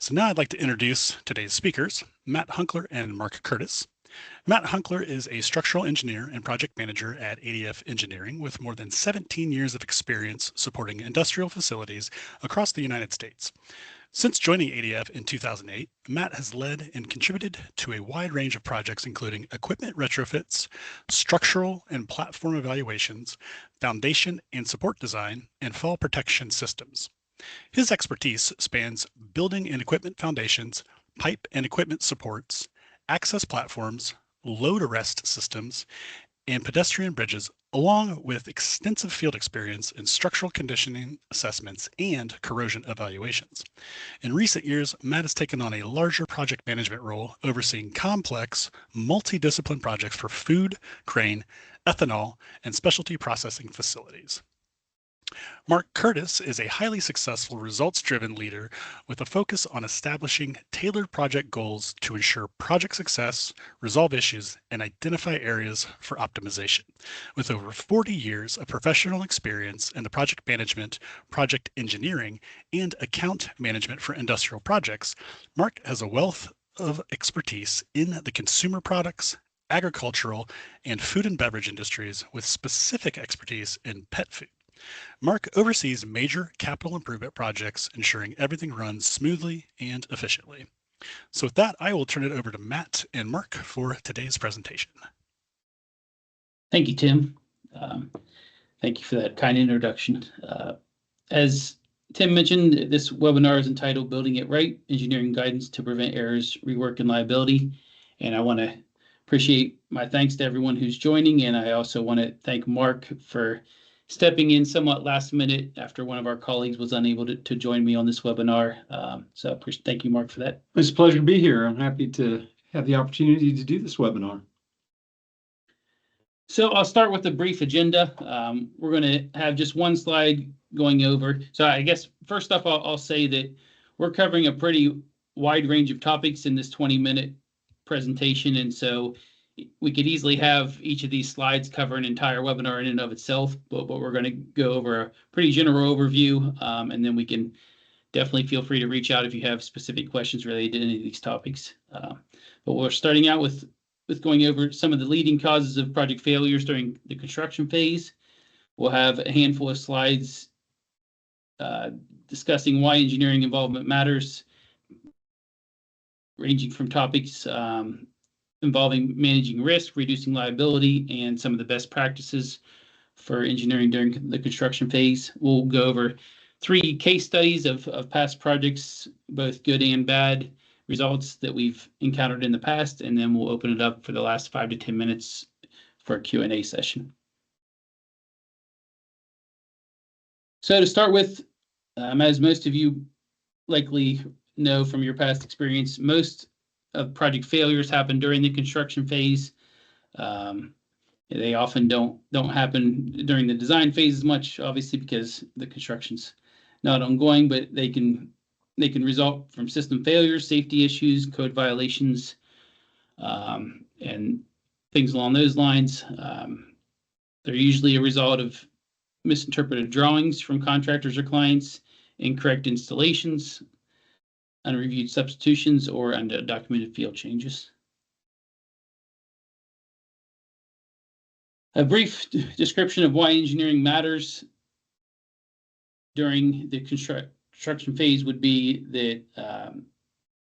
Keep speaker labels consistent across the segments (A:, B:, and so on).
A: So now I'd like to introduce today's speakers, Matt Hunkler and Mark Curtis. Matt Hunkler is a structural engineer and project manager at ADF Engineering with more than 17 years of experience supporting industrial facilities across the United States. Since joining ADF in 2008, Matt has led and contributed to a wide range of projects including equipment retrofits, structural and platform evaluations, foundation and support design, and fall protection systems. His expertise spans building and equipment foundations, pipe and equipment supports, access platforms, load arrest systems, and pedestrian bridges, along with extensive field experience in structural conditioning assessments and corrosion evaluations. In recent years, Matt has taken on a larger project management role, overseeing complex, multidiscipline projects for food, grain, ethanol, and specialty processing facilities. Mark Curtis is a highly successful results-driven leader with a focus on establishing tailored project goals to ensure project success, resolve issues, and identify areas for optimization. With over 40 years of professional experience in the project management, project engineering, and account management for industrial projects, Mark has a wealth of expertise in the consumer products, agricultural, and food and beverage industries with specific expertise in pet food. Mark oversees major capital improvement projects, ensuring everything runs smoothly and efficiently. So with that, I will turn it over to Matt and Mark for today's presentation.
B: Thank you, Tim. Thank you for that kind introduction. As Tim mentioned, this webinar is entitled Building It Right, Engineering Guidance to Prevent Errors, Rework, and Liability. And I want to appreciate my thanks to everyone who's joining. And I also want to thank Mark for stepping in somewhat last minute after one of our colleagues was unable to join me on this webinar. So thank you, Mark, for that.
C: It's a pleasure to be here. I'm happy to have the opportunity to do this webinar.
B: So I'll start with a brief agenda. We're going to have just one slide going over. So I guess first off, I'll say that we're covering a pretty wide range of topics in this 20-minute presentation. And so we could easily have each of these slides cover an entire webinar in and of itself, but we're going to go over a pretty general overview, and then we can definitely feel free to reach out if you have specific questions related to any of these topics. But we're starting out with going over some of the leading causes of project failures during the construction phase. We'll have a handful of slides discussing why engineering involvement matters, ranging from topics involving managing risk, reducing liability, and some of the best practices for engineering during the construction phase. We'll go over 3 case studies of past projects, both good and bad results that we've encountered in the past, and then we'll open it up for the last 5 to 10 minutes for a Q&A session. So to start with, as most of you likely know from your past experience, most of project failures happen during the construction phase. They often don't happen during the design phase as much, obviously, because the construction's not ongoing, but they can result from system failures, safety issues, code violations, and things along those lines. They're usually a result of misinterpreted drawings from contractors or clients, incorrect installations, unreviewed substitutions, or undocumented field changes. A brief description of why engineering matters during the construction phase would be that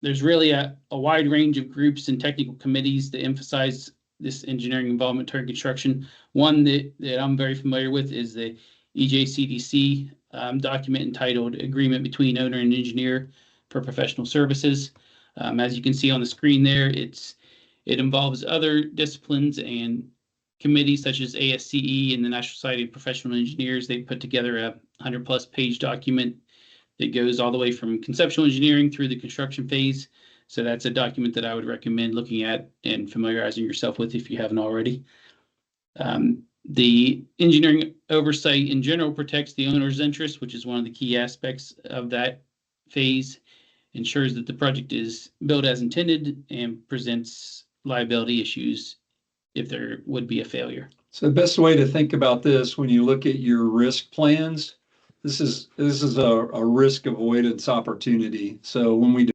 B: there's really a wide range of groups and technical committees that emphasize this engineering involvement during construction. One that I'm very familiar with is the EJCDC document entitled Agreement Between Owner and Engineer for Professional Services. As you can see on the screen there, it involves other disciplines and committees such as ASCE and the National Society of Professional Engineers. They put together a 100+ page document that goes all the way from conceptual engineering through the construction phase. So that's a document that I would recommend looking at and familiarizing yourself with if you haven't already. The engineering oversight in general protects the owner's interest, which is one of the key aspects of that phase, ensures that the project is built as intended, and presents liability issues if there would be a failure.
C: So the best way to think about this when you look at your risk plans, this is a risk avoidance opportunity. So when we